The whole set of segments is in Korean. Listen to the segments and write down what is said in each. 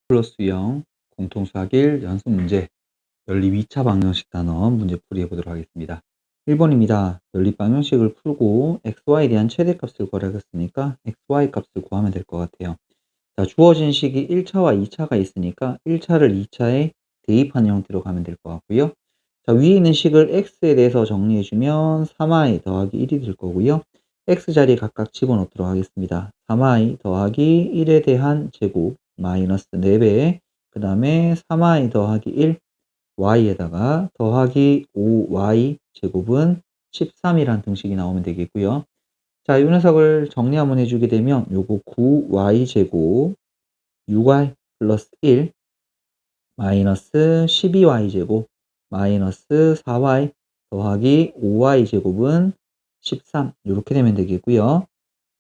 플러스 유형 공통수학일 연습 문제 연립 2차 방정식 단원 문제 풀이해 보도록 하겠습니다. 1번입니다. 연립 방정식을 풀고 xy에 대한 최대값을 구하라했으니까 xy 값을 구하면 될 것 같아요. 자, 주어진 식이 1차와 2차가 있으니까 1차를 2차에 대입하는 형태로 가면 될 것 같고요. 자, 위에 있는 식을 x에 대해서 정리해주면 3i 더하기 1이 될 거고요. x 자리에 각각 집어넣도록 하겠습니다. 3i 더하기 1에 대한 제곱 마이너스 4배, 그 다음에 3i 더하기 1 y에다가 더하기 5y 제곱은 13이라는 등식이 나오면 되겠고요. 자, 이 녀석을 정리 한번 해주게 되면 요거 9y 제곱 6y 플러스 1 마이너스 12y 제곱 마이너스 4y 더하기 5y 제곱은 13 이렇게 되면 되겠고요.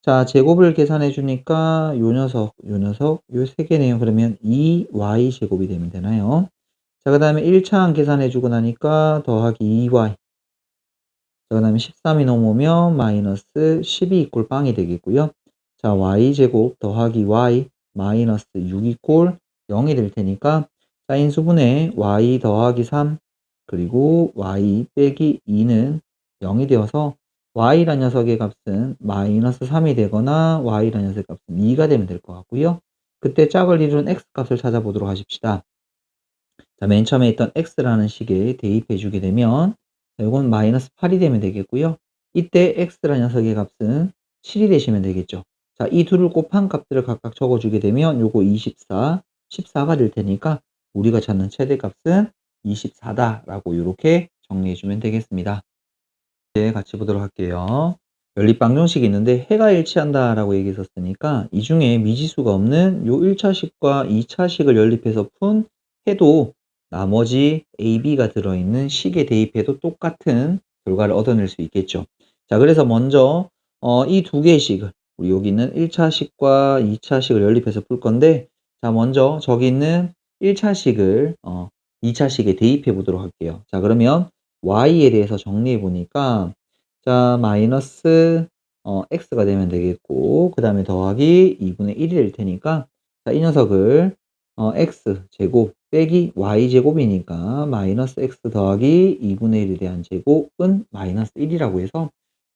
자, 제곱을 계산해 주니까 요 녀석 요 세 개네요. 그러면 2y 제곱이 되면 되나요? 자, 그 다음에 1차항 계산해 주고 나니까 더하기 2y. 자, 그 다음에 13이 넘으면 마이너스 12 이꼴 빵이 되겠고요. 자, y 제곱 더하기 y 마이너스 6 이꼴 0이 될 테니까 자, 인수분해 y 더하기 3 그리고 y 빼기 2는 0이 되어서 y라는 녀석의 값은 마이너스 3이 되거나 y라는 녀석의 값은 2가 되면 될 것 같고요. 그때 짝을 이루는 x 값을 찾아보도록 하십시다. 자, 맨 처음에 있던 x라는 식에 대입해 주게 되면 이건 마이너스 8이 되면 되겠고요. 이때 x라는 녀석의 값은 7이 되시면 되겠죠. 자, 이 둘을 곱한 값들을 각각 적어주게 되면 요거 24, 14가 될 테니까 우리가 찾는 최대값은 24다라고 이렇게 정리해 주면 되겠습니다. 이제 같이 보도록 할게요. 연립방정식이 있는데 해가 일치한다라고 얘기했었으니까 이 중에 미지수가 없는 요 1차식과 2차식을 연립해서 푼 해도 나머지 A, B가 들어있는 식에 대입해도 똑같은 결과를 얻어낼 수 있겠죠. 자, 그래서 먼저 이 두 개의 식을 우리 여기 있는 1차식과 2차식을 연립해서 풀 건데 자, 먼저 저기 있는 1차식을 2차식에 대입해 보도록 할게요. 자, 그러면 y에 대해서 정리해 보니까 자, 마이너스 x가 되면 되겠고 그 다음에 더하기 2분의 1이 될 테니까 자, 이 녀석을 x 제곱 빼기 y 제곱이니까 마이너스 x 더하기 2분의 1에 대한 제곱은 마이너스 1이라고 해서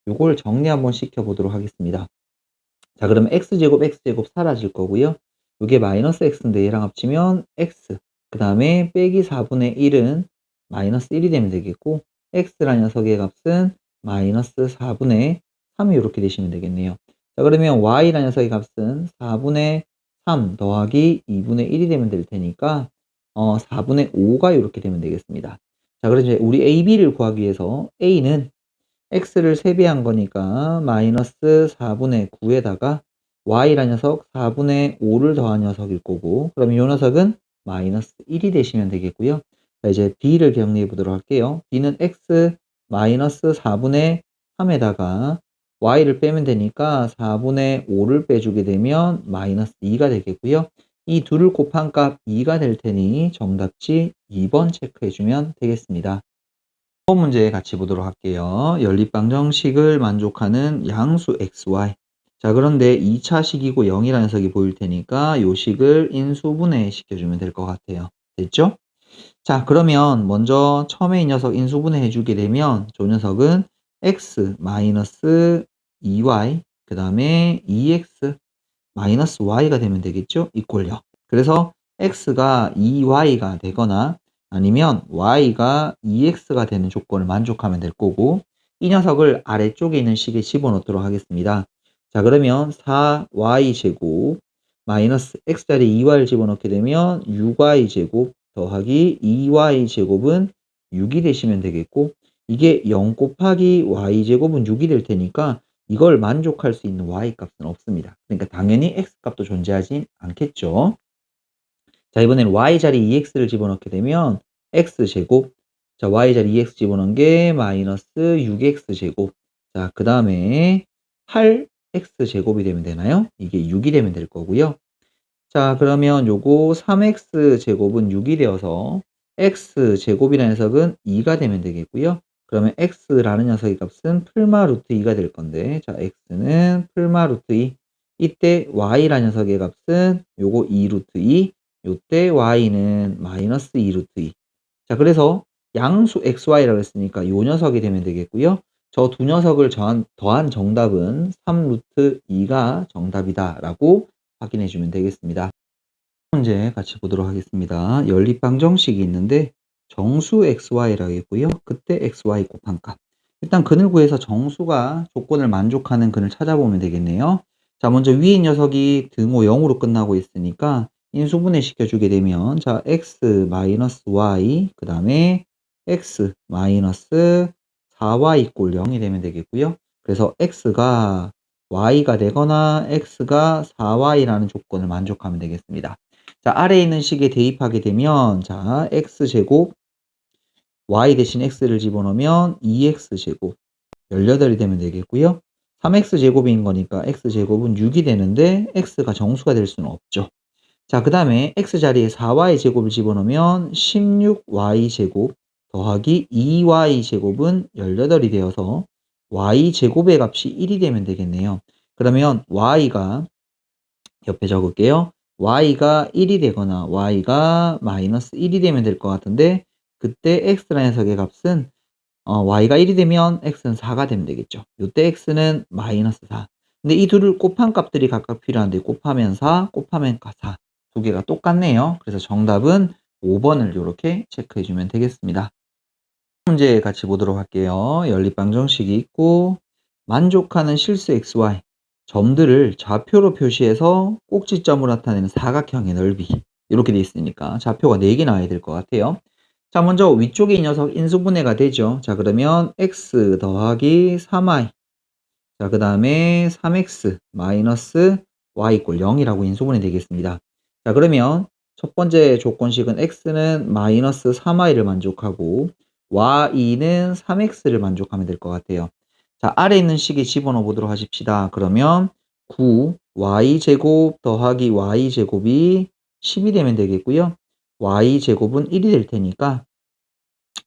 요걸 정리 한번 시켜 보도록 하겠습니다. 자, 그러면 x제곱 x제곱 사라질 거고요. 요게 마이너스 x인데 얘랑 합치면 x 그 다음에 빼기 4분의 1은 마이너스 1이 되면 되겠고 x라는 녀석의 값은 마이너스 4분의 3이 이렇게 되시면 되겠네요. 자, 그러면 y라는 녀석의 값은 4분의 3 더하기 2분의 1이 되면 될 테니까 4분의 5가 이렇게 되면 되겠습니다. 자, 그래서 이제 우리 a, b를 구하기 위해서 a는 x를 3배한 거니까 마이너스 4분의 9에다가 y라는 녀석 4분의 5를 더한 녀석일 거고 그럼 이 녀석은 마이너스 1이 되시면 되겠고요. 자, 이제 b를 정리해 보도록 할게요. b는 x 마이너스 4분의 3에다가 y를 빼면 되니까 4분의 5를 빼주게 되면 마이너스 2가 되겠고요. 이 둘을 곱한 값 2가 될 테니 정답지 2번 체크해 주면 되겠습니다. 이번 문제 같이 보도록 할게요. 연립방정식을 만족하는 양수 xy. 자, 그런데 2차식이고 0이라는 녀석이 보일 테니까 이 식을 인수분해 시켜주면 될 것 같아요. 됐죠? 자, 그러면 먼저 처음에 이 녀석 인수분해 해주게 되면 저 녀석은 x 마이너스 2y 그 다음에 2x 마이너스 y가 되면 되겠죠? 이꼴요. 그래서 x가 2y가 되거나 아니면 y가 2x가 되는 조건을 만족하면 될 거고 이 녀석을 아래쪽에 있는 식에 집어넣도록 하겠습니다. 자, 그러면 4y 제곱 마이너스 x자리에 2y를 집어넣게 되면 6y 제곱 더하기 2y 제곱은 6이 되시면 되겠고 이게 0 곱하기 y 제곱은 6이 될 테니까 이걸 만족할 수 있는 y 값은 없습니다. 그러니까 당연히 x 값도 존재하지 않겠죠. 자, 이번엔 y 자리 2x를 집어넣게 되면 x 제곱. 자, y 자리 2x 집어넣은 게 마이너스 6x 제곱. 자, 그 다음에 8x 제곱이 되면 되나요? 이게 6이 되면 될 거고요. 자, 그러면 요거 3x 제곱은 6이 되어서 x 제곱이라는 녀석은 2가 되면 되겠고요. 그러면 x라는 녀석의 값은 풀마 루트 2가 될 건데 자, x는 풀마 루트 2. 이때 y라는 녀석의 값은 요거 2 루트 2 요때 y는 마이너스 2 루트 2. 자, 그래서 양수 xy라고 했으니까 요 녀석이 되면 되겠고요. 저 두 녀석을 더한 정답은 3 루트 2가 정답이다라고 확인해 주면 되겠습니다. 문제 같이 보도록 하겠습니다. 연립방정식이 있는데 정수 xy라고 있고요. 그때 xy 곱한 값. 일단 근을 구해서 정수가 조건을 만족하는 근을 찾아보면 되겠네요. 자, 먼저 위에 녀석이 등호 0으로 끝나고 있으니까 인수분해 시켜주게 되면 자, x 마이너스 y 그 다음에 x 마이너스 4y 꼴 0이 되면 되겠고요. 그래서 x가 y가 되거나 x가 4y라는 조건을 만족하면 되겠습니다. 자, 아래에 있는 식에 대입하게 되면 자, x제곱 y 대신 x를 집어넣으면 2x제곱 18이 되면 되겠고요. 3x제곱인 거니까 x제곱은 6이 되는데 x가 정수가 될 수는 없죠. 자, 그 다음에 x 자리에 4y제곱을 집어넣으면 16y제곱 더하기 2y제곱은 18이 되어서 y제곱의 값이 1이 되면 되겠네요. 그러면 y가 옆에 적을게요. y가 1이 되거나 y가 마이너스 1이 되면 될 것 같은데 그때 x라는 녀석의 값은 y가 1이 되면 x는 4가 되면 되겠죠. 요때 x는 마이너스 4. 근데 이 둘을 곱한 값들이 각각 필요한데 곱하면 4, 곱하면 4. 두 개가 똑같네요. 그래서 정답은 5번을 이렇게 체크해 주면 되겠습니다. 문제 같이 보도록 할게요. 연립방정식이 있고 만족하는 실수 xy 점들을 좌표로 표시해서 꼭지점으로 나타내는 사각형의 넓이 이렇게 돼 있으니까 좌표가 4개 나와야 될 것 같아요. 자, 먼저 위쪽에 이 녀석 인수분해가 되죠. 자, 그러면 x 더하기 3y 자, 그 다음에 3x 마이너스 y 이꼴 0이라고 인수분해 되겠습니다. 자, 그러면 첫 번째 조건식은 x는 마이너스 3y를 만족하고 y는 3x를 만족하면 될 것 같아요. 자, 아래 있는 식에 집어넣어 보도록 하십시다. 그러면 9y제곱 더하기 y제곱이 10이 되면 되겠고요. y제곱은 1이 될 테니까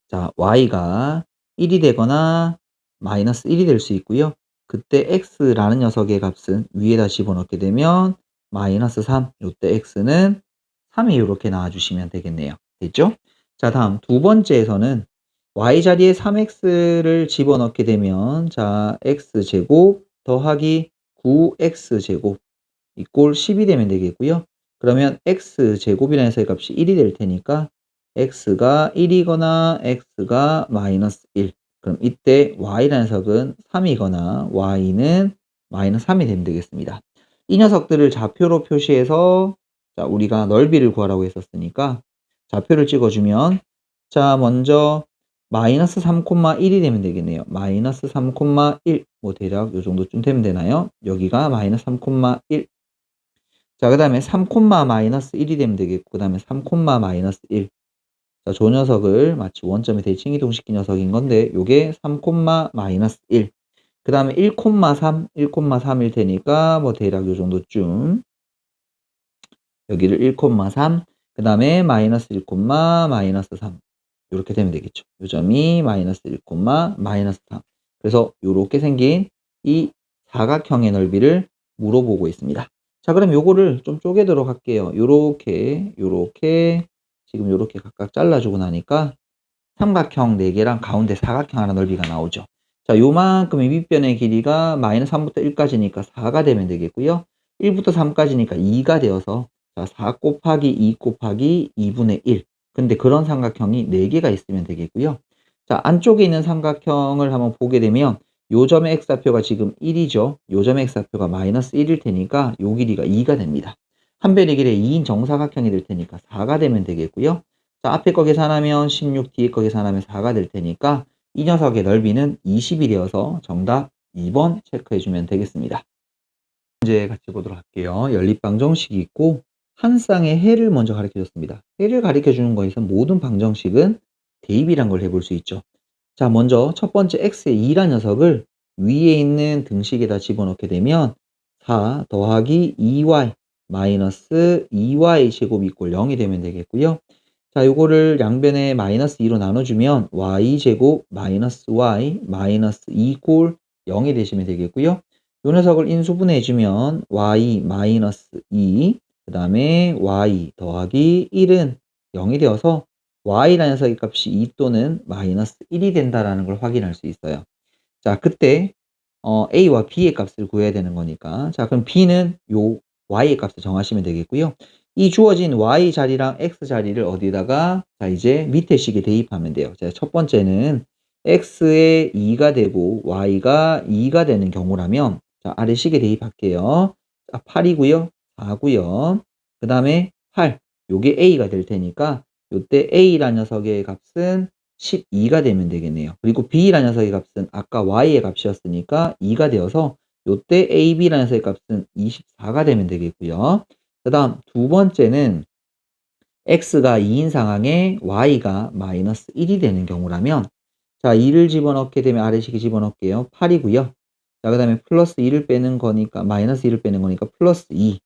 자, y가 1이 되거나 마이너스 1이 될 수 있고요. 그때 x라는 녀석의 값은 위에다 집어넣게 되면 마이너스 3, 요때 x는 3이 이렇게 나와주시면 되겠네요. 됐죠? 자, 다음 두 번째에서는 y 자리에 3x를 집어넣게 되면 자, x제곱 더하기 9x제곱 이꼴 10이 되면 되겠고요. 그러면 x제곱이라는 녀석의 값이 1이 될 테니까 x가 1이거나 x가 마이너스 1. 그럼 이때 y라는 녀석은 3이거나 y는 마이너스 3이 되면 되겠습니다. 이 녀석들을 좌표로 표시해서 자, 우리가 넓이를 구하라고 했었으니까 좌표를 찍어주면 자, 먼저 마이너스 3,1이 되면 되겠네요. 마이너스 3,1 뭐 대략 요 정도쯤 되면 되나요? 여기가 마이너스 3,1 자, 그 다음에 3, 마이너스 1이 되면 되겠고, 그 다음에 3, 마이너스 1. 자, 저 녀석을 마치 원점에 대칭 이동시킨 녀석인 건데, 요게 3, 마이너스 1. 그 다음에 1, 3, 1,3일 테니까, 뭐 대략 요 정도쯤. 여기를 1, 3. 그 다음에 마이너스 1, 마이너스 3. 이렇게 되면 되겠죠. 요 점이 마이너스 1, 마이너스 3. 그래서 요렇게 생긴 이 사각형의 넓이를 물어보고 있습니다. 자, 그럼 요거를 좀 쪼개도록 할게요. 요렇게, 지금 요렇게 각각 잘라주고 나니까 삼각형 4개랑 가운데 사각형 하나 넓이가 나오죠. 자, 요만큼의 윗변의 길이가 마이너스 3부터 1까지니까 4가 되면 되겠고요. 1부터 3까지니까 2가 되어서 자, 4 곱하기 2 곱하기 2분의 1. 근데 그런 삼각형이 4개가 있으면 되겠고요. 자, 안쪽에 있는 삼각형을 한번 보게 되면 요 점의 x좌표가 지금 1이죠. 요 점의 x좌표가 마이너스 1일 테니까 요 길이가 2가 됩니다. 한 변의 길에 2인 정사각형이 될 테니까 4가 되면 되겠고요. 자, 앞에 거 계산하면 16, 뒤에 거 계산하면 4가 될 테니까 이 녀석의 넓이는 20이 되어서 정답 2번 체크해주면 되겠습니다. 문제 같이 보도록 할게요. 연립방정식이 있고 한 쌍의 해를 먼저 가르쳐줬습니다. 해를 가르쳐주는 거에서 모든 방정식은 대입이란 걸 해볼 수 있죠. 자, 먼저 첫 번째 x의 2란 녀석을 위에 있는 등식에다 집어넣게 되면 4 더하기 2y 마이너스 2y 제곱 이꼴 0이 되면 되겠고요. 자, 요거를 양변에 마이너스 2로 나눠주면 y 제곱 마이너스 y 마이너스 2 꼴 0이 되시면 되겠고요. 요 녀석을 인수분해 해주면 y 마이너스 2 그 다음에 y 더하기 1은 0이 되어서 y라는 녀석의 값이 2 또는 마이너스 1이 된다라는 걸 확인할 수 있어요. 자, 그때 a와 b의 값을 구해야 되는 거니까, 자, 그럼 b는 요 y의 값을 정하시면 되겠고요. 이 주어진 y 자리랑 x 자리를 어디다가 자 이제 밑에 식에 대입하면 돼요. 자, 첫 번째는 x에 2가 되고 y가 2가 되는 경우라면 자, 아래 식에 대입할게요. 자, 8이고요. 4고요. 그 다음에 8. 요게 a가 될 테니까 요때 a라는 녀석의 값은 12가 되면 되겠네요. 그리고 b라는 녀석의 값은 아까 y의 값이었으니까 2가 되어서 요때 ab라는 녀석의 값은 24가 되면 되겠고요. 그 다음 두 번째는 x가 2인 상황에 y가 마이너스 1이 되는 경우라면 자 2를 집어넣게 되면 아래식에 집어넣을게요. 8이고요. 자 그 다음에 플러스 2를 빼는 거니까 마이너스 2를 빼는 거니까 플러스 2.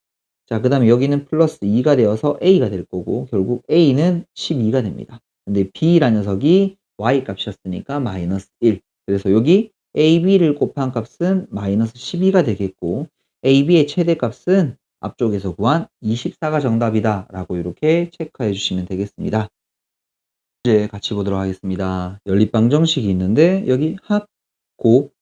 자 그 다음에 여기는 플러스 2가 되어서 a가 될 거고 결국 a는 12가 됩니다. 근데 b라는 녀석이 y 값이었으니까 마이너스 1. 그래서 여기 ab를 곱한 값은 마이너스 12가 되겠고 ab의 최대값은 앞쪽에서 구한 24가 정답이다 라고 이렇게 체크해 주시면 되겠습니다. 이제 같이 보도록 하겠습니다. 연립방정식이 있는데 여기 합, 곱,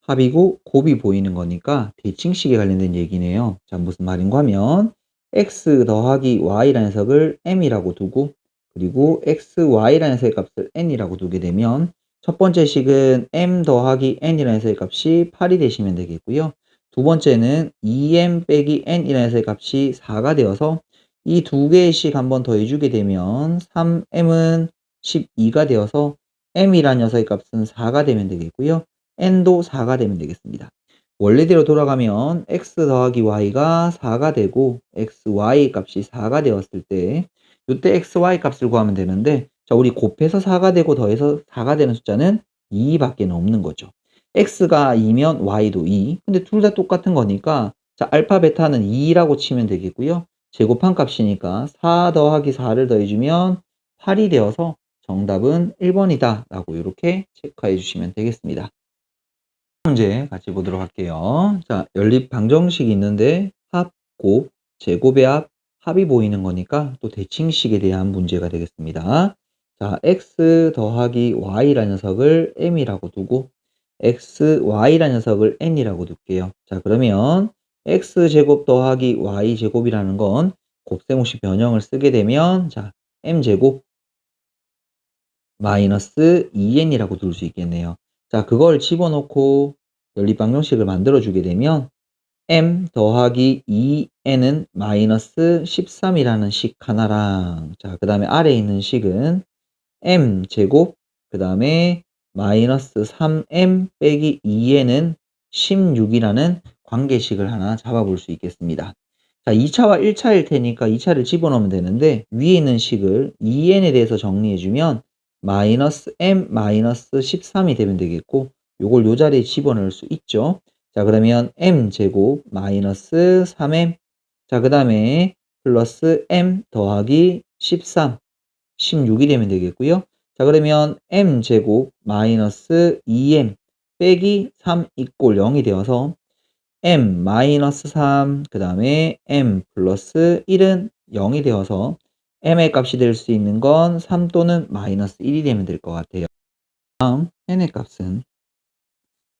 합이고 곱이 보이는 거니까 대칭식에 관련된 얘기네요. 자, 무슨 말인가 하면 x 더하기 y라는 녀석을 m이라고 두고 그리고 x, y라는 녀석의 값을 n이라고 두게 되면 첫 번째 식은 m 더하기 n이라는 녀석의 값이 8이 되시면 되겠고요. 두 번째는 2m 빼기 n이라는 녀석의 값이 4가 되어서 이 두 개의 식 한번 더해주게 되면 3m은 12가 되어서 m이라는 녀석의 값은 4가 되면 되겠고요. n도 4가 되면 되겠습니다. 원래대로 돌아가면 x 더하기 y가 4가 되고 xy 값이 4가 되었을 때 이때 xy 값을 구하면 되는데 자 우리 곱해서 4가 되고 더해서 4가 되는 숫자는 2밖에 없는 거죠. x가 2면 y도 2. 근데 둘 다 똑같은 거니까 자 알파 베타는 2라고 치면 되겠고요. 제곱한 값이니까 4 더하기 4를 더해주면 8이 되어서 정답은 1번이다 라고 이렇게 체크해 주시면 되겠습니다. 문제 같이 보도록 할게요. 자, 연립 방정식이 있는데 합, 곱, 제곱의 합, 합이 보이는 거니까 또 대칭식에 대한 문제가 되겠습니다. 자, x 더하기 y라는 녀석을 m이라고 두고 x, y라는 녀석을 n이라고 둘게요. 자, 그러면 x제곱 더하기 y제곱이라는 건 곱셈없이 변형을 쓰게 되면 자, m제곱 마이너스 2n이라고 둘 수 있겠네요. 자, 그걸 집어넣고 연립방정식을 만들어주게 되면 m 더하기 2n은 마이너스 13이라는 식 하나랑 자, 그 다음에 아래에 있는 식은 m 제곱 그 다음에 마이너스 3m 빼기 2n은 16이라는 관계식을 하나 잡아볼 수 있겠습니다. 자, 2차와 1차일 테니까 2차를 집어넣으면 되는데 위에 있는 식을 2n에 대해서 정리해주면 마이너스 m 마이너스 13이 되면 되겠고 요걸 요 자리에 집어넣을 수 있죠. 자, 그러면 m 제곱 마이너스 3m 자, 그 다음에 플러스 m 더하기 13 16이 되면 되겠고요. 자, 그러면 m 제곱 마이너스 2m 빼기 3 이꼴 0이 되어서 m 마이너스 3, 그 다음에 m 플러스 1은 0이 되어서 m의 값이 될 수 있는 건 3 또는 마이너스 1이 되면 될 것 같아요. 다음 n의 값은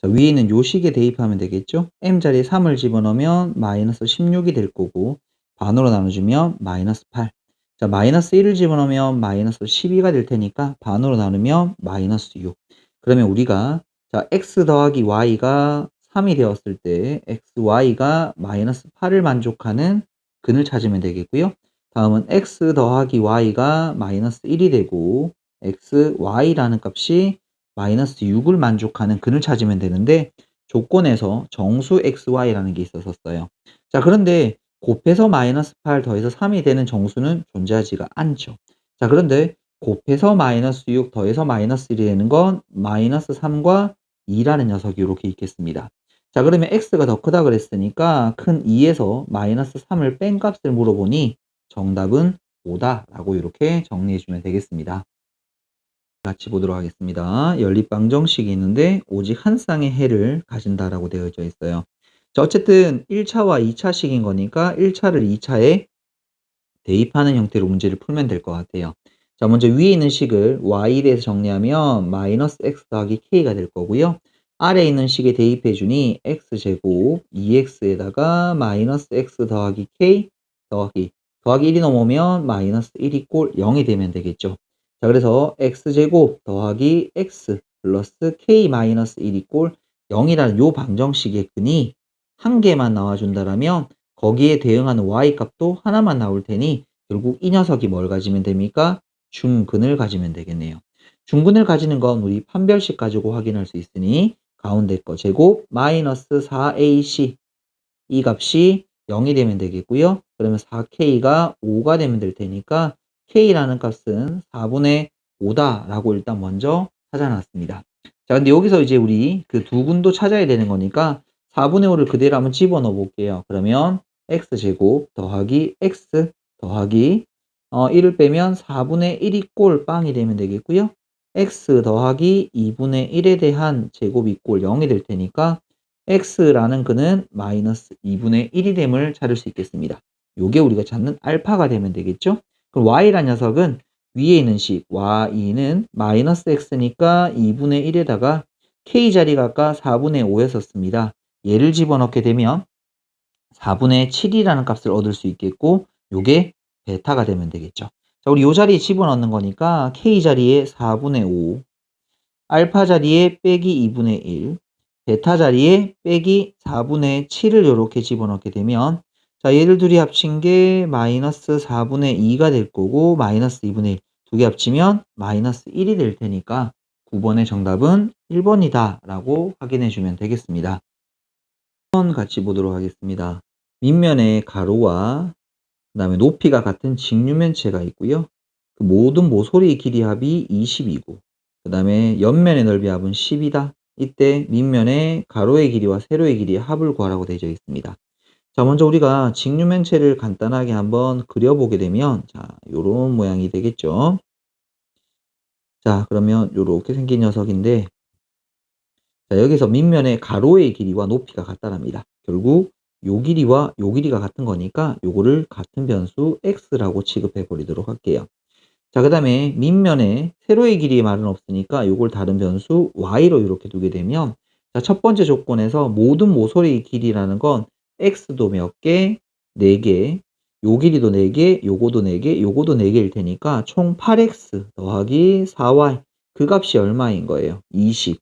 자, 위에 있는 요 식에 대입하면 되겠죠. m 자리에 3을 집어넣으면 마이너스 16이 될 거고 반으로 나눠주면 마이너스 8. 자, 마이너스 1을 집어넣으면 마이너스 12가 될 테니까 반으로 나누면 마이너스 6. 그러면 우리가 자 x 더하기 y가 3이 되었을 때 xy가 마이너스 8을 만족하는 근을 찾으면 되겠고요. 다음은 x 더하기 y가 마이너스 1이 되고 xy라는 값이 마이너스 6을 만족하는 근을 찾으면 되는데 조건에서 정수 xy라는 게 있었어요. 자, 그런데 곱해서 마이너스 8 더해서 3이 되는 정수는 존재하지가 않죠. 자, 그런데 곱해서 마이너스 6 더해서 마이너스 1이 되는 건 마이너스 3과 2라는 녀석이 이렇게 있겠습니다. 자, 그러면 x가 더 크다 그랬으니까 큰 2에서 마이너스 3을 뺀 값을 물어보니 정답은 5다 라고 이렇게 정리해 주면 되겠습니다. 같이 보도록 하겠습니다. 연립방정식이 있는데 오직 한 쌍의 해를 가진다라고 되어져 있어요. 자, 어쨌든 1차와 2차식인 거니까 1차를 2차에 대입하는 형태로 문제를 풀면 될 것 같아요. 자, 먼저 위에 있는 식을 y에 대해서 정리하면 마이너스 x 더하기 k가 될 거고요. 아래에 있는 식에 대입해 주니 x제곱 2x에다가 마이너스 x 더하기 k 더하기 1이 넘으면 마이너스 1이 꼴 0이 되면 되겠죠. 자, 그래서 x제곱 더하기 x 플러스 k 마이너스 1이 꼴 0이라는 요 방정식의 근이 한 개만 나와준다라면 거기에 대응하는 y 값도 하나만 나올 테니 결국 이 녀석이 뭘 가지면 됩니까? 중근을 가지면 되겠네요. 중근을 가지는 건 우리 판별식 가지고 확인할 수 있으니 가운데 거 제곱 마이너스 4ac 이 값이 0이 되면 되겠고요. 그러면 4k가 5가 되면 될 테니까 k라는 값은 4분의 5다라고 일단 먼저 찾아놨습니다. 자, 근데 여기서 이제 우리 그 두 군도 찾아야 되는 거니까 4분의 5를 그대로 한번 집어넣어 볼게요. 그러면 x제곱 더하기 x 더하기 1을 빼면 4분의 1이 꼴 빵이 되면 되겠고요. x 더하기 2분의 1에 대한 제곱이 꼴 0이 될 테니까 x라는 근은 마이너스 2분의 1이 됨을 찾을 수 있겠습니다. 요게 우리가 찾는 알파가 되면 되겠죠? 그럼 y라는 녀석은 위에 있는 식 y는 마이너스 x니까 2분의 1에다가 k 자리가 아까 4분의 5였었습니다. 얘를 집어넣게 되면 4분의 7이라는 값을 얻을 수 있겠고 요게 베타가 되면 되겠죠. 자, 우리 요 자리에 집어넣는 거니까 k 자리에 4분의 5, 알파 자리에 빼기 2분의 1, 베타 자리에 빼기 4분의 7을 이렇게 집어넣게 되면 자, 얘를 둘이 합친 게 마이너스 4분의 2가 될 거고 마이너스 2분의 1 두 개 합치면 마이너스 1이 될 테니까 9번의 정답은 1번이다 라고 확인해 주면 되겠습니다. 1번 같이 보도록 하겠습니다. 밑면에 가로와 그 다음에 높이가 같은 직류면체가 있고요. 그 모든 모서리의 길이 합이 20이고 그 다음에 옆면의 넓이 합은 10이다. 이때 밑면의 가로의 길이와 세로의 길이의 합을 구하라고 되어 있습니다. 자, 먼저 우리가 직류면체를 간단하게 한번 그려보게 되면 자, 요런 모양이 되겠죠. 자, 그러면 요렇게 생긴 녀석인데 자, 여기서 밑면의 가로의 길이와 높이가 같다랍니다. 결국 요 길이와 요 길이가 같은 거니까 요거를 같은 변수 x라고 취급해 버리도록 할게요. 자, 그 다음에 밑면에 세로의 길이의 말은 없으니까 요걸 다른 변수 y로 이렇게 두게 되면 자, 첫 번째 조건에서 모든 모서리의 길이라는 건 x도 몇 개? 4개. 요 길이도 4개, 요거도 4개, 요거도 4개일 테니까 총 8x 더하기 4y 그 값이 얼마인 거예요? 20.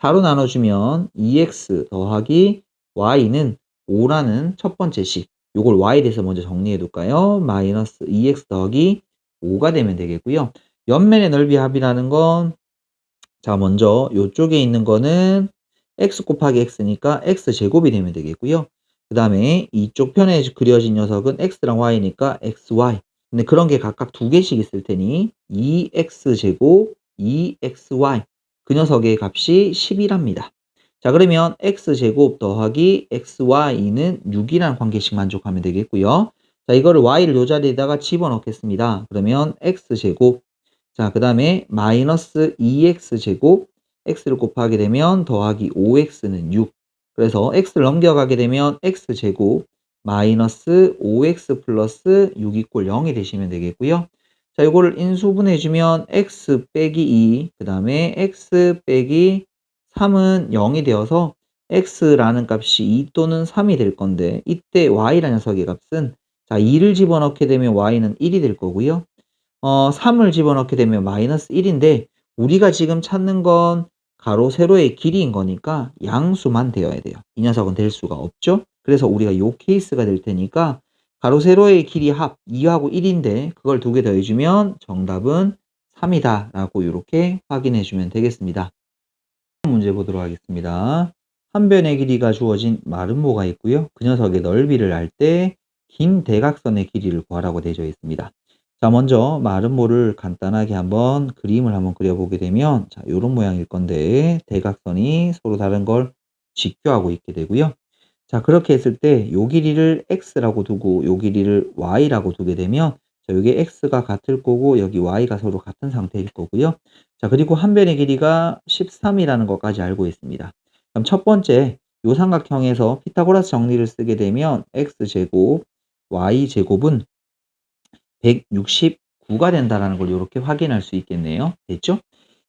4로 나눠주면 2x 더하기 y는 5라는 첫 번째 식. 요걸 y에 대해서 먼저 정리해 둘까요? 마이너스 2x 더하기 5가 되면 되겠고요. 옆면의 넓이 합이라는 건 자, 먼저 요쪽에 있는 거는 x 곱하기 x니까 x제곱이 되면 되겠고요. 그 다음에 이쪽 편에 그려진 녀석은 x랑 y니까 xy. 근데 그런 게 각각 두 개씩 있을 테니 2x제곱 2xy 그 녀석의 값이 10이랍니다. 자, 그러면 x제곱 더하기 xy는 6이라는 관계식 만족하면 되겠고요. 자, 이거를 y를 요 자리에다가 집어넣겠습니다. 그러면 x제곱 자, 그 다음에 마이너스 2x제곱 x를 곱하게 되면 더하기 5x는 6. 그래서 x를 넘겨가게 되면 x제곱 마이너스 5x 플러스 6이 꼴 0이 되시면 되겠고요. 자, 이거를 인수분해주면 x 빼기 2, 그 다음에 x 빼기 3은 0이 되어서 x라는 값이 2 또는 3이 될 건데 이때 y라는 녀석의 값은 자, 2를 집어넣게 되면 y는 1이 될 거고요. 3을 집어넣게 되면 마이너스 1인데 우리가 지금 찾는 건 가로 세로의 길이인 거니까 양수만 되어야 돼요. 이 녀석은 될 수가 없죠. 그래서 우리가 요 케이스가 될 테니까 가로 세로의 길이 합 2하고 1인데 그걸 두 개 더해주면 정답은 3이다 라고 이렇게 확인해 주면 되겠습니다. 문제 보도록 하겠습니다. 한 변의 길이가 주어진 마름모가 있고요. 그 녀석의 넓이를 알 때 긴 대각선의 길이를 구하라고 되어 있습니다. 자, 먼저 마름모를 간단하게 한번 그림을 한번 그려보게 되면 자, 요런 모양일 건데 대각선이 서로 다른 걸 직교하고 있게 되고요. 자, 그렇게 했을 때 요 길이를 x라고 두고 요 길이를 y라고 두게 되면 자, 요게 x가 같을 거고 여기 y가 서로 같은 상태일 거고요. 자, 그리고 한 변의 길이가 13이라는 것까지 알고 있습니다. 그럼 첫 번째 요 삼각형에서 피타고라스 정리를 쓰게 되면 x제곱 y제곱은 169가 된다라는 걸 요렇게 확인할 수 있겠네요. 됐죠?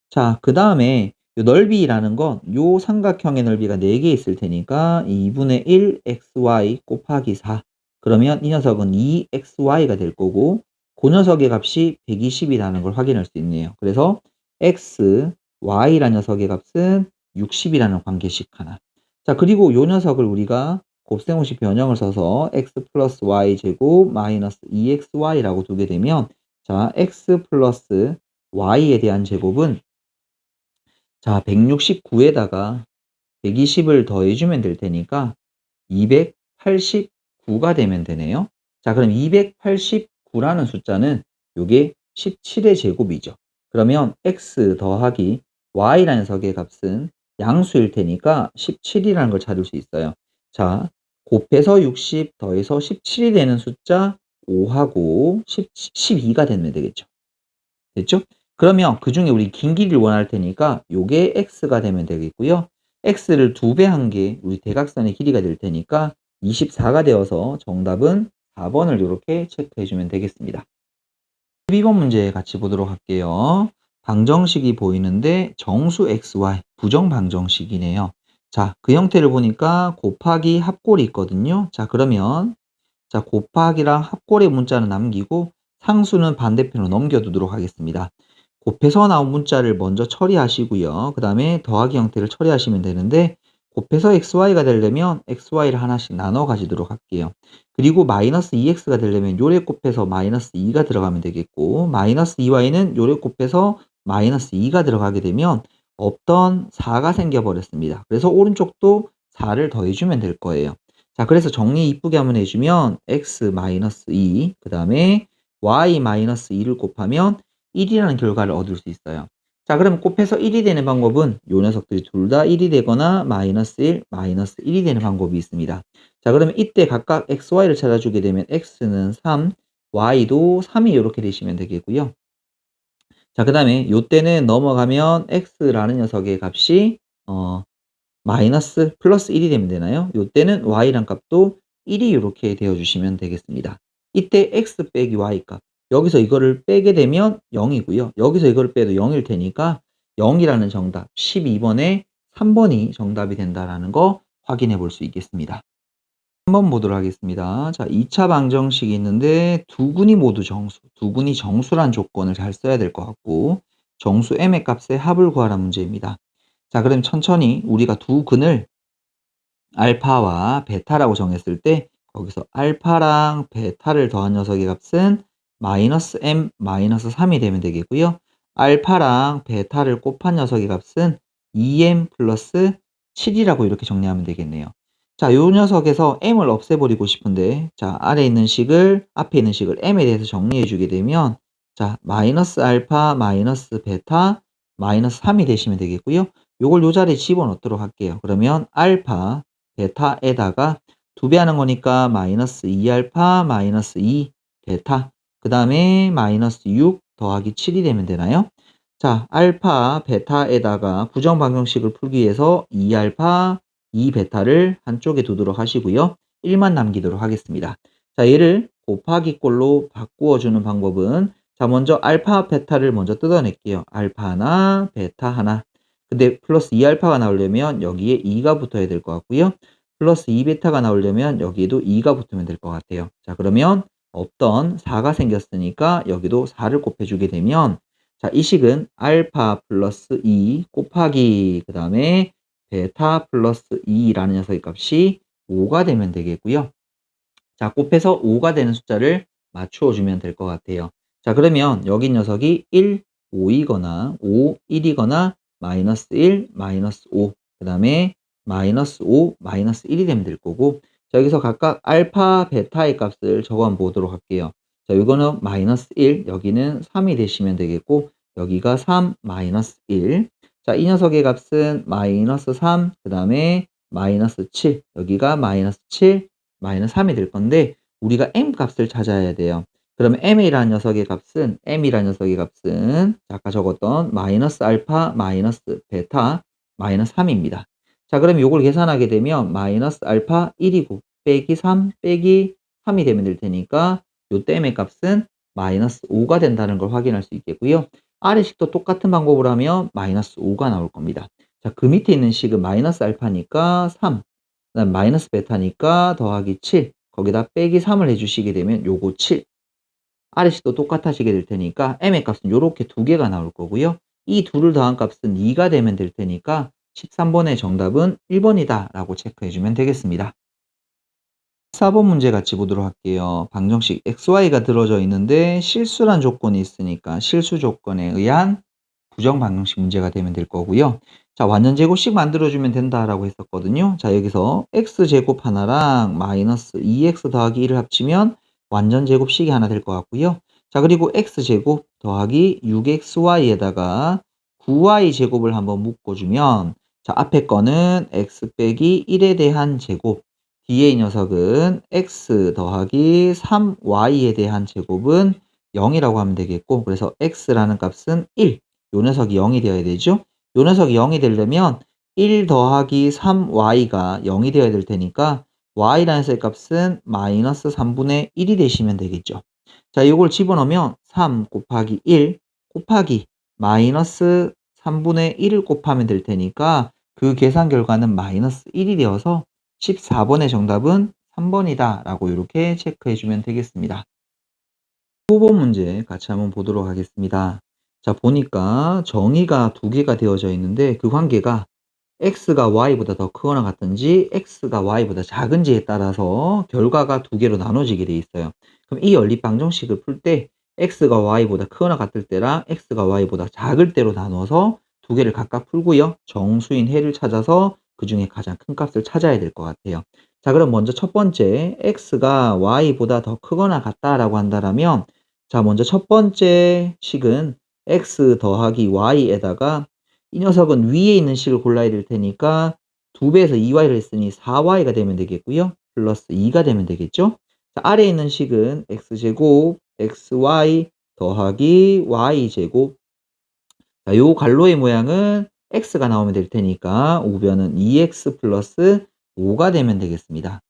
자, 그다음에 요 넓이라는 건 요 삼각형의 넓이가 4개 있을 테니까 2분의 1 xy 곱하기 4. 그러면 이 녀석은 2xy가 될 거고 그 녀석의 값이 120이라는 걸 확인할 수 있네요. 그래서 x, y라는 녀석의 값은 60이라는 관계식 하나. 자, 그리고 요 녀석을 우리가 곱셈공식 변형을 써서 x 플러스 y 제곱 마이너스 2xy라고 두게 되면 자, x 플러스 y에 대한 제곱은 자, 169에다가 120을 더해주면 될 테니까 289가 되면 되네요. 자, 그럼 289라는 숫자는 요게 17의 제곱이죠. 그러면 x 더하기 y라는 석의 값은 양수일 테니까 17이라는 걸 찾을 수 있어요. 자, 곱해서 60 더해서 17이 되는 숫자 5하고 12가 되면 되겠죠. 됐죠? 그러면 그중에 우리 긴 길이를 원할 테니까 요게 x가 되면 되겠고요. x를 2배 한 게 우리 대각선의 길이가 될 테니까 24가 되어서 정답은 4번을 이렇게 체크해 주면 되겠습니다. 12번 문제 같이 보도록 할게요. 방정식이 보이는데 정수 xy 부정 방정식이네요. 자, 그 형태를 보니까 곱하기 합골이 있거든요. 자, 그러면 자, 곱하기랑 합골의 문자는 남기고 상수는 반대편으로 넘겨두도록 하겠습니다. 곱해서 나온 문자를 먼저 처리하시고요. 그 다음에 더하기 형태를 처리하시면 되는데 곱해서 xy가 되려면 xy를 하나씩 나눠 가지도록 할게요. 그리고 마이너스 2x가 되려면 요래 곱해서 마이너스 2가 들어가면 되겠고 마이너스 2y는 요래 곱해서 마이너스 2가 들어가게 되면 없던 4가 생겨버렸습니다. 그래서 오른쪽도 4를 더해주면 될 거예요. 자, 그래서 정리 이쁘게 한번 해주면 x-2 그 다음에 y-2를 곱하면 1이라는 결과를 얻을 수 있어요. 자, 그럼 곱해서 1이 되는 방법은 요 녀석들이 둘 다 1이 되거나 마이너스 1, 마이너스 1이 되는 방법이 있습니다. 자, 그러면 이때 각각 xy를 찾아주게 되면 x는 3, y도 3이 이렇게 되시면 되겠고요. 자, 그 다음에 요 때는 넘어가면 x라는 녀석의 값이 마이너스 플러스 1이 되면 되나요? 요 때는 y란 값도 1이 이렇게 되어주시면 되겠습니다. 이때 x 빼기 y 값. 여기서 이거를 빼게 되면 0이고요. 여기서 이거를 빼도 0일 테니까 0이라는 정답 12번에 3번이 정답이 된다라는 거 확인해 볼 수 있겠습니다. 한번 보도록 하겠습니다. 자, 2차 방정식이 있는데 두 군이 모두 정수, 두 군이 정수란 조건을 잘 써야 될 것 같고 정수 m의 값의 합을 구하라 문제입니다. 자, 그럼 천천히 우리가 두 근을 알파와 베타라고 정했을 때 거기서 알파랑 베타를 더한 녀석의 값은 마이너스 m 마이너스 3이 되면 되겠고요. 알파랑 베타를 곱한 녀석의 값은 2m 플러스 7이라고 이렇게 정리하면 되겠네요. 자, 요 녀석에서 m을 없애버리고 싶은데 자, 아래 있는 식을 앞에 있는 식을 m에 대해서 정리해 주게 되면 자, 마이너스 알파 마이너스 베타 마이너스 3이 되시면 되겠고요. 요걸 요 자리에 집어넣도록 할게요. 그러면 알파 베타에다가 2배 하는 거니까 마이너스 2알파 마이너스 2 베타 그 다음에 마이너스 6 더하기 7이 되면 되나요? 자, 알파 베타에다가 부정 방정식을 풀기 위해서 2알파 2베타를 한쪽에 두도록 하시고요. 1만 남기도록 하겠습니다. 자, 얘를 곱하기 꼴로 바꾸어 주는 방법은 자, 먼저 알파 베타를 먼저 뜯어낼게요. 알파 하나 베타 하나. 근데 플러스 2알파가 나오려면 여기에 2가 붙어야 될 것 같고요. 플러스 2베타가 나오려면 여기에도 2가 붙으면 될 것 같아요. 자, 그러면 없던 4가 생겼으니까 여기도 4를 곱해주게 되면 자, 이 식은 알파 플러스 2 곱하기 그 다음에 베타 플러스 2라는 녀석의 값이 5가 되면 되겠고요. 자, 곱해서 5가 되는 숫자를 맞추어 주면 될 것 같아요. 자, 그러면 여기 녀석이 1, 5이거나 5, 1이거나 마이너스 1, 마이너스 5, 그 다음에 마이너스 5, 마이너스 1이 되면 될 거고 자, 여기서 각각 알파, 베타의 값을 적어 한번 보도록 할게요. 자, 이거는 마이너스 1, 여기는 3이 되시면 되겠고 여기가 3, 마이너스 1. 자, 이 녀석의 값은 마이너스 3, 그 다음에 마이너스 7, 여기가 마이너스 7, 마이너스 3이 될 건데 우리가 m 값을 찾아야 돼요. 그러면 m이라는 녀석의 값은 아까 적었던 마이너스 알파 마이너스 베타 마이너스 3입니다. 자, 그럼 이걸 계산하게 되면 마이너스 알파 1이고 빼기 3 빼기 3이 되면 될 테니까 요때 m의 값은 마이너스 5가 된다는 걸 확인할 수 있겠고요. 아래식도 똑같은 방법으로 하면 마이너스 5가 나올 겁니다. 자, 그 밑에 있는 식은 마이너스 알파니까 3, 그다음 마이너스 베타니까 더하기 7, 거기다 빼기 3을 해주시게 되면 요거 7. 아래식도 똑같아지게 될 테니까 m의 값은 요렇게 두 개가 나올 거고요. 이 둘을 더한 값은 2가 되면 될 테니까 13번의 정답은 1번이다 라고 체크해 주면 되겠습니다. 4번 문제 같이 보도록 할게요. 방정식 xy가 들어져 있는데 실수란 조건이 있으니까 실수 조건에 의한 부정 방정식 문제가 되면 될 거고요. 자, 완전 제곱식 만들어주면 된다라고 했었거든요. 자, 여기서 x제곱 하나랑 마이너스 2x 더하기 1을 합치면 완전 제곱식이 하나 될 것 같고요. 자, 그리고 x제곱 더하기 6xy에다가 9y제곱을 한번 묶어주면 자, 앞에 거는 x 빼기 1에 대한 제곱, 뒤에 이 녀석은 x 더하기 3y에 대한 제곱은 0이라고 하면 되겠고, 그래서 x라는 값은 1, 요 녀석이 0이 되어야 되죠. 요 녀석이 0이 되려면 1 더하기 3y가 0이 되어야 될 테니까 y라는 녀석의 값은 마이너스 3분의 1이 되시면 되겠죠. 자, 이걸 집어넣으면 3 곱하기 1 곱하기 마이너스 3분의 1을 곱하면 될 테니까 그 계산 결과는 마이너스 1이 되어서 14번의 정답은 3번이다 라고 이렇게 체크해 주면 되겠습니다. 15번 문제 같이 한번 보도록 하겠습니다. 자, 보니까 정의가 두 개가 되어져 있는데 그 관계가 x가 y보다 더 크거나 같든지 x가 y보다 작은지에 따라서 결과가 두 개로 나눠지게 돼 있어요. 그럼 이 연립 방정식을 풀 때 x가 y보다 크거나 같을 때랑 x가 y보다 작을 때로 나눠서 두 개를 각각 풀고요. 정수인 해를 찾아서 그 중에 가장 큰 값을 찾아야 될 것 같아요. 자, 그럼 먼저 첫 번째 x가 y보다 더 크거나 같다라고 한다면 자, 먼저 첫 번째 식은 x 더하기 y에다가 이 녀석은 위에 있는 식을 골라야 될 테니까 2배에서 2y를 했으니 4y가 되면 되겠고요. 플러스 2가 되면 되겠죠. 자, 아래에 있는 식은 x제곱 xy 더하기 y제곱. 자, 요 갈로의 모양은 x가 나오면 될 테니까 우변은 2x 플러스 5가 되면 되겠습니다.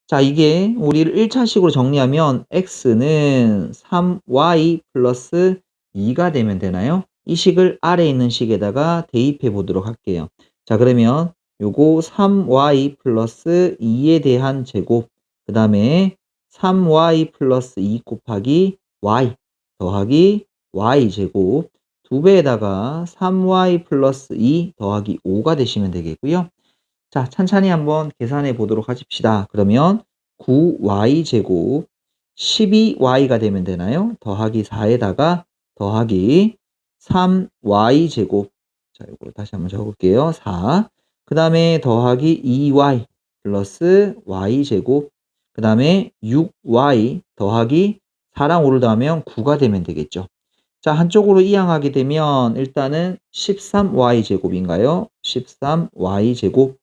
자, 이게 우리를 1차식으로 정리하면 x는 3y 플러스 2가 되면 되나요? 이 식을 아래에 있는 식에다가 대입해 보도록 할게요. 자, 그러면 요거 3y 플러스 2에 대한 제곱, 그 다음에 3y 플러스 2 곱하기 y 더하기 y 제곱, 2배에다가 3y 플러스 2 더하기 5가 되시면 되겠고요. 자, 찬찬히 한번 계산해 보도록 하십시다. 그러면 9y 제곱 12y가 되면 되나요? 더하기 4에다가 더하기 3y 제곱. 자, 이거 다시 한번 적을게요. 4. 그 다음에 더하기 2y 플러스 y 제곱. 그 다음에 6y 더하기 4랑 5를 더하면 9가 되면 되겠죠. 자, 한쪽으로 이항하게 되면 일단은 13y 제곱인가요? 13y 제곱.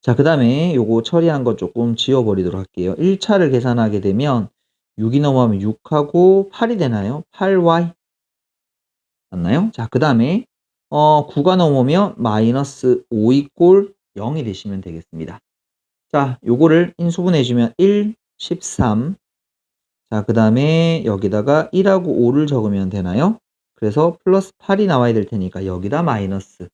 자, 그 다음에 요거 처리한 거 조금 지워버리도록 할게요. 1차를 계산하게 되면 6이 넘어가면 6하고 8이 되나요? 8y. 맞나요? 자, 그 다음에 9가 넘으면 마이너스 5 이꼴 0이 되시면 되겠습니다. 자, 요거를 인수분해주면 1, 13. 자, 그 다음에 여기다가 1하고 5를 적으면 되나요? 그래서 플러스 8이 나와야 될 테니까 여기다 마이너스.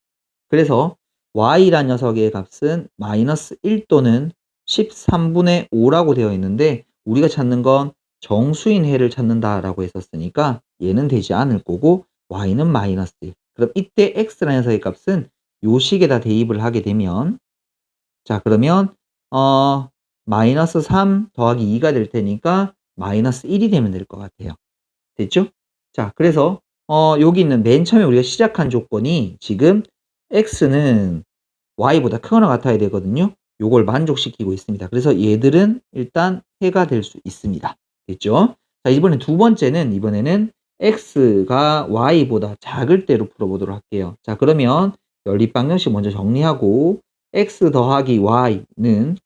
그래서 y란 녀석의 값은 마이너스 1 또는 13분의 5라고 되어 있는데 우리가 찾는 건 정수인 해를 찾는다라고 했었으니까 얘는 되지 않을 거고 y는 마이너스 1. 그럼 이때 x라는 녀석의 값은 요 식에다 대입을 하게 되면 자, 그러면 마이너스 3 더하기 2가 될 테니까 마이너스 1이 되면 될 것 같아요. 됐죠? 자, 그래서 여기 있는 맨 처음에 우리가 시작한 조건이 지금 x는 y보다 크거나 같아야 되거든요. 요걸 만족시키고 있습니다. 그래서 얘들은 일단 해가 될 수 있습니다. 됐죠? 자, 이번에는 x가 y보다 작을 때로 풀어보도록 할게요. 자, 그러면 연립방정식 먼저 정리하고 x 더하기 y는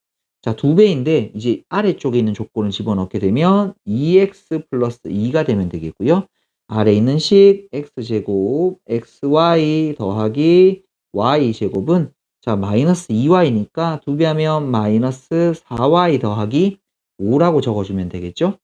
자, 2배인데 이제 아래쪽에 있는 조건을 집어넣게 되면 2x 플러스 2가 되면 되겠고요. 아래 있는 식 x제곱 xy 더하기 y제곱은 자, 마이너스 2y니까 2배 하면 마이너스 4y 더하기 5라고 적어주면 되겠죠.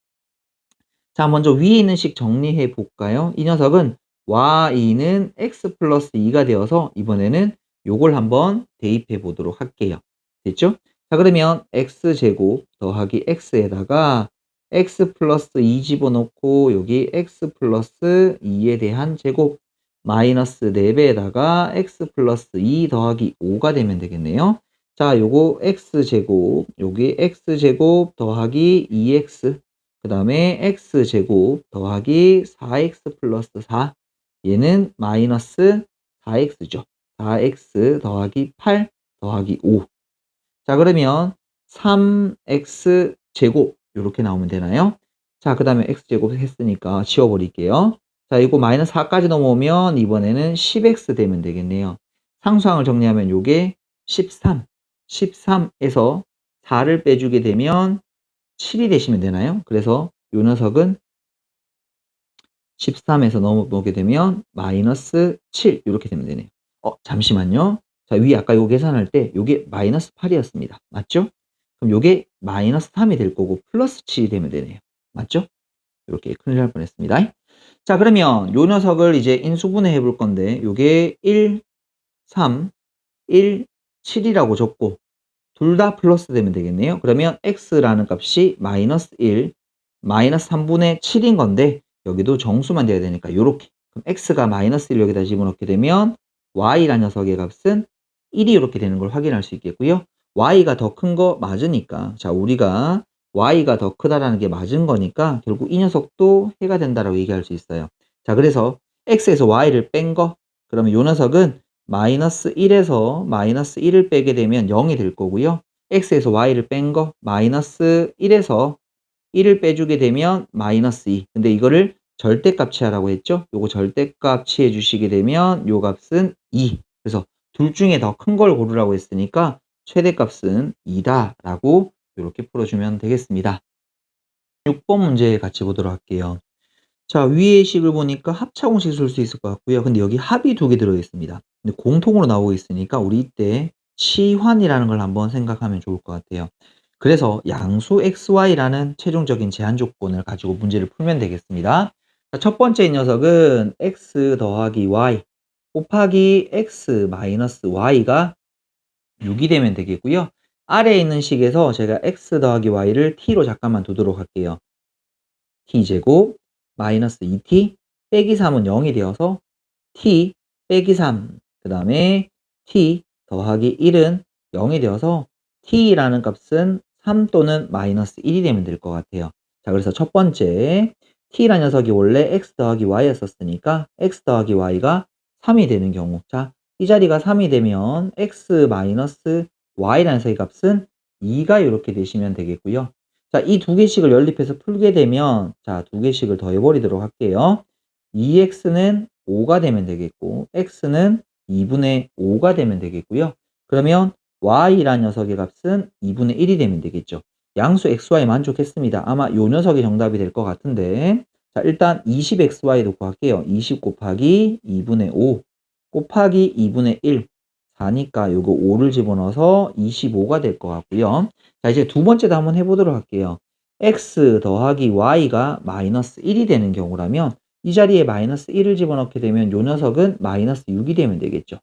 자, 먼저 위에 있는 식 정리해 볼까요? 이 녀석은 y는 x 플러스 2가 되어서 이번에는 요걸 한번 대입해 보도록 할게요. 됐죠? 자, 그러면 x제곱 더하기 x에다가 x 플러스 2 집어넣고 여기 x 플러스 2에 대한 제곱 마이너스 4배에다가 x 플러스 2 더하기 5가 되면 되겠네요. 자, 요거 x제곱, 여기 x제곱 더하기 2x, 그 다음에 x제곱 더하기 4x 플러스 4, 얘는 마이너스 4x죠. 4x 더하기 8 더하기 5. 자, 그러면 3x제곱 이렇게 나오면 되나요? 자, 그 다음에 x제곱 했으니까 지워버릴게요. 자, 이거 마이너스 4까지 넘어오면 이번에는 10x 되면 되겠네요. 상수항을 정리하면 요게 13. 13에서 4를 빼주게 되면 7이 되시면 되나요? 그래서 요 녀석은 13에서 넘어오게 되면 마이너스 7 이렇게 되면 되네요. 잠시만요. 자, 위에 아까 요 계산할 때 요게 마이너스 8이었습니다. 맞죠? 그럼 요게 마이너스 3이 될 거고 플러스 7이 되면 되네요. 맞죠? 이렇게 큰일 날 뻔했습니다. 자, 그러면 요 녀석을 이제 인수분해 해볼 건데 요게 1, 3, 1, 7이라고 적고 둘 다 플러스 되면 되겠네요. 그러면 x라는 값이 마이너스 1, 마이너스 3분의 7인 건데 여기도 정수만 돼야 되니까 요렇게. 그럼 x가 마이너스 1 여기다 집어넣게 되면 y라는 녀석의 값은 1이 이렇게 되는 걸 확인할 수 있겠고요. y가 더 큰 거 맞으니까, 자, 우리가 y가 더 크다라는 게 맞은 거니까 결국 이 녀석도 해가 된다라고 얘기할 수 있어요. 자, 그래서 x에서 y를 뺀 거, 그러면 요 녀석은 마이너스 1에서 마이너스 1을 빼게 되면 0이 될 거고요. x에서 y를 뺀 거 마이너스 1에서 1을 빼주게 되면 마이너스 2. 근데 이거를 절대값 취하라고 했죠? 요거 절대값 취해 주시게 되면 요 값은 2. 그래서 둘 중에 더 큰 걸 고르라고 했으니까 최대값은 2다라고 이렇게 풀어주면 되겠습니다. 6번 문제 같이 보도록 할게요. 자, 위의 식을 보니까 합차공식 쓸 수 있을 것 같고요. 근데 여기 합이 두 개 들어있습니다. 근데 공통으로 나오고 있으니까 우리 이때 치환이라는 걸 한번 생각하면 좋을 것 같아요. 그래서 양수 xy라는 최종적인 제한 조건을 가지고 문제를 풀면 되겠습니다. 자, 첫 번째 이 녀석은 x 더하기 y 곱하기 x 마이너스 y가 6이 되면 되겠고요. 아래에 있는 식에서 제가 x 더하기 y를 t로 잠깐만 두도록 할게요. t제곱 마이너스 2t 빼기 3은 0이 되어서 t 빼기 3, 그 다음에 t 더하기 1은 0이 되어서 t라는 값은 3 또는 마이너스 1이 되면 될 것 같아요. 자, 그래서 첫 번째 t라는 녀석이 원래 x 더하기 y였었으니까 x 더하기 y가 3이 되는 경우, 자, 이 자리가 3이 되면 x 마이너스 y라는 녀석의 값은 2가 이렇게 되시면 되겠고요. 자, 이 두 개씩을 연립해서 풀게 되면, 자, 두 개씩을 더해버리도록 할게요. 2x는 5가 되면 되겠고, x는 2분의 5가 되면 되겠고요. 그러면 y라는 녀석의 값은 2분의 1이 되면 되겠죠. 양수 xy 만족했습니다. 아마 요 녀석이 정답이 될 것 같은데, 자, 일단 20xy도 구할게요. 20 곱하기 2분의 5 곱하기 2분의 1. 4니까 요거 5를 집어넣어서 25가 될 것 같고요. 자, 이제 두 번째도 한번 해보도록 할게요. x 더하기 y가 마이너스 1이 되는 경우라면 이 자리에 마이너스 1을 집어넣게 되면 요 녀석은 마이너스 6이 되면 되겠죠.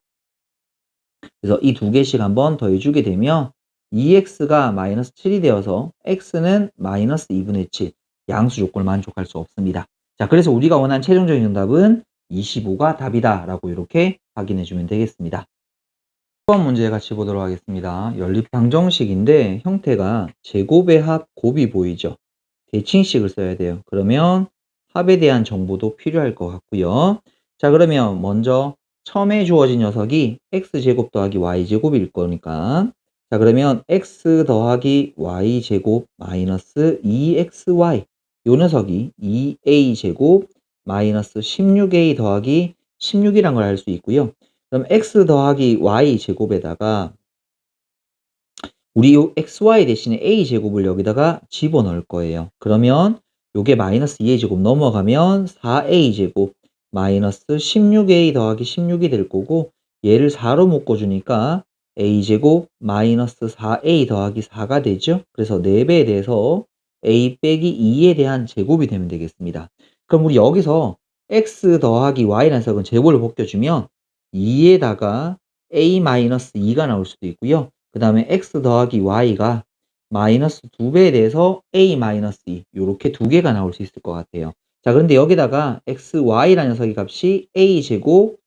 그래서 이 두 개씩 한번 더해주게 되면 2x가 마이너스 7이 되어서 x는 마이너스 2분의 7. 양수 조건을 만족할 수 없습니다. 자, 그래서 우리가 원하는 최종적인 정답은 25가 답이다 라고 이렇게 확인해 주면 되겠습니다. 1번 문제 같이 보도록 하겠습니다. 연립방정식인데 형태가 제곱의 합 곱이 보이죠. 대칭식을 써야 돼요. 그러면 합에 대한 정보도 필요할 것 같고요. 자, 그러면 먼저 처음에 주어진 녀석이 x제곱 더하기 y제곱일 거니까, 자, 그러면 x 더하기 y제곱 마이너스 2xy, 요 녀석이 2a제곱 마이너스 16a 더하기 16이란 걸 알 수 있고요. 그럼 x 더하기 y 제곱에다가 우리 요 xy 대신에 a 제곱을 여기다가 집어넣을 거예요. 그러면 요게 마이너스 2a 제곱 넘어가면 4a 제곱 마이너스 16a 더하기 16이 될 거고, 얘를 4로 묶어주니까 a 제곱 마이너스 4a 더하기 4가 되죠. 그래서 4배에 대해서 a 빼기 2에 대한 제곱이 되면 되겠습니다. 그럼 우리 여기서 x 더하기 y라는 녀석은 제곱을 벗겨주면 2에다가 a 마이너스 2가 나올 수도 있고요. 그 다음에 x 더하기 y가 마이너스 2배에 대해서 a 마이너스 2 요렇게 두 개가 나올 수 있을 것 같아요. 자, 그런데 여기다가 x, y라는 녀석의 값이 a제곱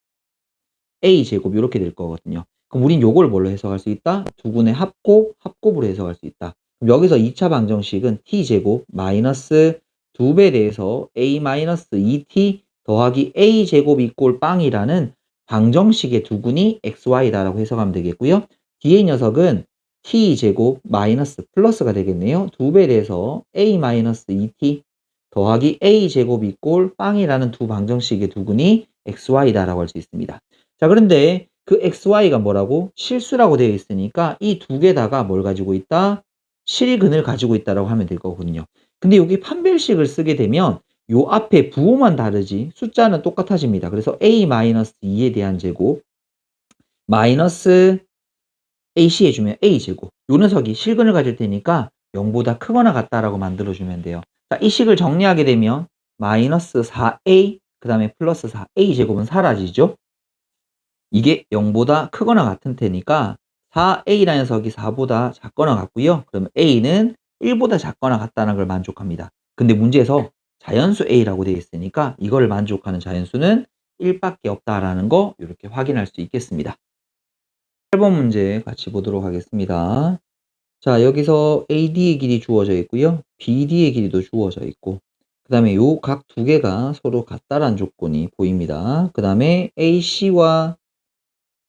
요렇게 될 거거든요. 그럼 우린 요걸 뭘로 해석할 수 있다? 두분의 합곱으로 해석할 수 있다. 그럼 여기서 2차 방정식은 t제곱 마이너스 2배에 대해서 a 마이너스 2t 더하기 a제곱 이꼴 빵이라는 방정식의 두근이 xy다라고 해석하면 되겠고요. 뒤에 녀석은 t제곱 마이너스 플러스가 되겠네요. 2배에 대해서 a 마이너스 2t 더하기 a제곱 이꼴 빵이라는 두 방정식의 두근이 xy다라고 할 수 있습니다. 자, 그런데 그 xy가 뭐라고? 실수라고 되어 있으니까 이 두 개다가 뭘 가지고 있다? 실근을 가지고 있다라고 하면 될 거거든요. 근데 여기 판별식을 쓰게 되면 요 앞에 부호만 다르지 숫자는 똑같아집니다. 그래서 a-2에 대한 제곱 마이너스 ac 해주면 a제곱 요 녀석이 실근을 가질 테니까 0보다 크거나 같다라고 만들어주면 돼요. 자, 이 식을 정리하게 되면 마이너스 4a 그 다음에 플러스 4a 제곱은 사라지죠. 이게 0보다 크거나 같은 테니까 4a라는 녀석이 4보다 작거나 같고요. 그러면 a는 1보다 작거나 같다는 걸 만족합니다. 근데 문제에서 자연수 a라고 되어 있으니까 이걸 만족하는 자연수는 1밖에 없다라는 거 이렇게 확인할 수 있겠습니다. 8번 문제 같이 보도록 하겠습니다. 자, 여기서 AD의 길이 주어져 있고요. BD의 길이도 주어져 있고 그 다음에 요 각 두 개가 서로 같다라는 조건이 보입니다. 그 다음에 AC와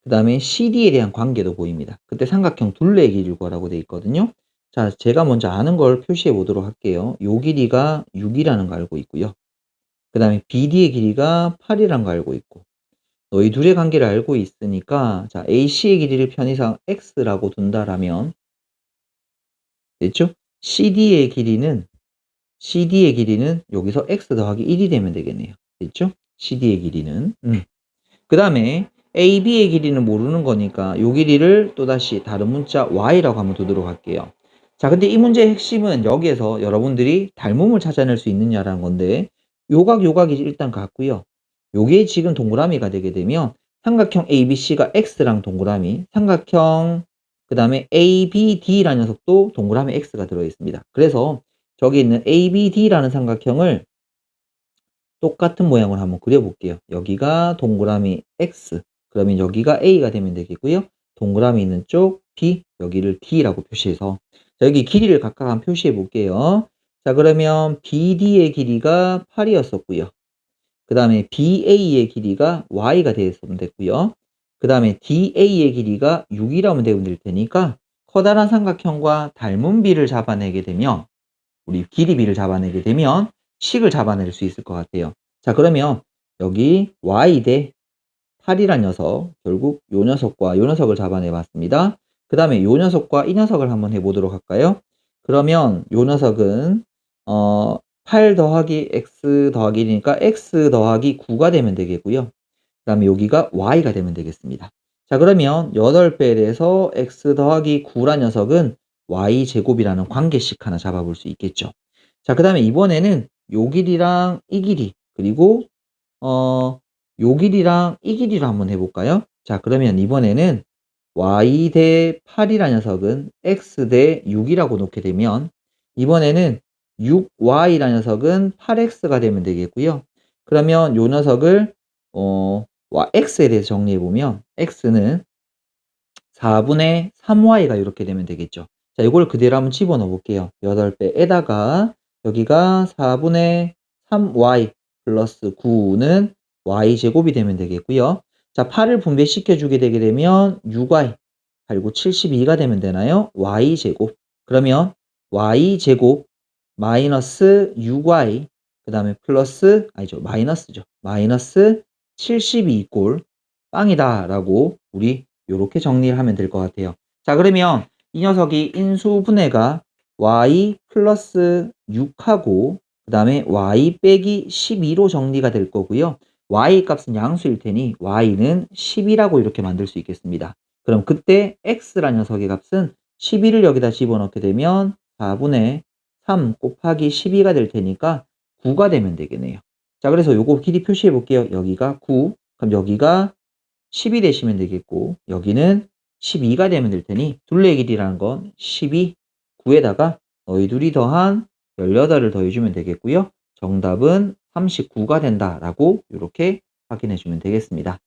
그 다음에 CD에 대한 관계도 보입니다. 그때 삼각형 둘레의 길이를 구하라고 되어 있거든요. 자, 제가 먼저 아는 걸 표시해 보도록 할게요. 요 길이가 6이라는 거 알고 있고요. 그 다음에 BD의 길이가 8이라는 거 알고 있고 너희 둘의 관계를 알고 있으니까 자, AC의 길이를 편의상 X라고 둔다라면 됐죠? CD의 길이는 여기서 X 더하기 1이 되면 되겠네요. 됐죠? CD의 길이는 그 다음에 AB의 길이는 모르는 거니까 요 길이를 또다시 다른 문자 Y라고 한번 두도록 할게요. 자, 근데 이 문제의 핵심은 여기에서 여러분들이 닮음을 찾아낼 수 있느냐라는 건데 요각이 일단 같고요. 요게 지금 동그라미가 되게 되면 삼각형 ABC가 X랑 동그라미, 삼각형 그 다음에 ABD라는 녀석도 동그라미 X가 들어있습니다. 그래서 저기 있는 ABD라는 삼각형을 똑같은 모양으로 한번 그려볼게요. 여기가 동그라미 X, 그러면 여기가 A가 되면 되겠고요. 동그라미 있는 쪽 B, 여기를 D라고 표시해서 자, 여기 길이를 각각 한번 표시해 볼게요. 자, 그러면 BD의 길이가 8이었었고요. 그 다음에 BA의 길이가 Y가 되었으면 됐고요. 그 다음에 DA의 길이가 6이라면 되면 될 테니까 커다란 삼각형과 닮은 비를 잡아내게 되면 우리 길이 비를 잡아내게 되면 식을 잡아낼 수 있을 것 같아요. 자, 그러면 여기 y 대 8이란 녀석, 결국 요 녀석과 요 녀석을 잡아내 봤습니다. 그 다음에 요 녀석과 이 녀석을 한번 해보도록 할까요? 그러면 요 녀석은 8 더하기 x 더하기 1이니까 x 더하기 9가 되면 되겠고요. 그 다음에 여기가 y가 되면 되겠습니다. 자, 그러면 8배에 대해서 x 더하기 9란 녀석은 y제곱이라는 관계식 하나 잡아볼 수 있겠죠. 자, 그 다음에 이번에는 요 길이랑 이 길이 그리고 요 길이랑 이 길이로 한번 해볼까요? 자, 그러면 이번에는 y 대 8이라는 녀석은 x 대 6이라고 놓게 되면 이번에는 6y라는 녀석은 8x가 되면 되겠고요. 그러면 요 녀석을 x에 대해서 정리해보면 x는 4분의 3y가 이렇게 되면 되겠죠. 자, 이걸 그대로 한번 집어넣어 볼게요. 8배에다가 여기가 4분의 3y 플러스 9는 y제곱이 되면 되겠고요. 자, 8을 분배시켜 주게 되게 되면 6y, 8, 9, 72가 되면 되나요? y제곱. 그러면 y제곱 마이너스 6y 그 다음에 플러스 아니죠. 마이너스죠. 마이너스 72 이꼴 빵이다 라고 우리 요렇게 정리를 하면 될 것 같아요. 자, 그러면 이 녀석이 인수분해가 y 플러스 6하고 그 다음에 y 빼기 12로 정리가 될 거고요. y 값은 양수일 테니 y는 10이라고 이렇게 만들 수 있겠습니다. 그럼 그때 x라는 녀석의 값은 12를 여기다 집어넣게 되면 4분의 3 곱하기 12가 될 테니까 9가 되면 되겠네요. 자, 그래서 요거 길이 표시해 볼게요. 여기가 9, 그럼 여기가 10이 되시면 되겠고, 여기는 12가 되면 될 테니, 둘레의 길이라는 건 12, 9에다가 너희 둘이 더한 18을 더해주면 되겠고요. 정답은 39가 된다라고 이렇게 확인해 주면 되겠습니다.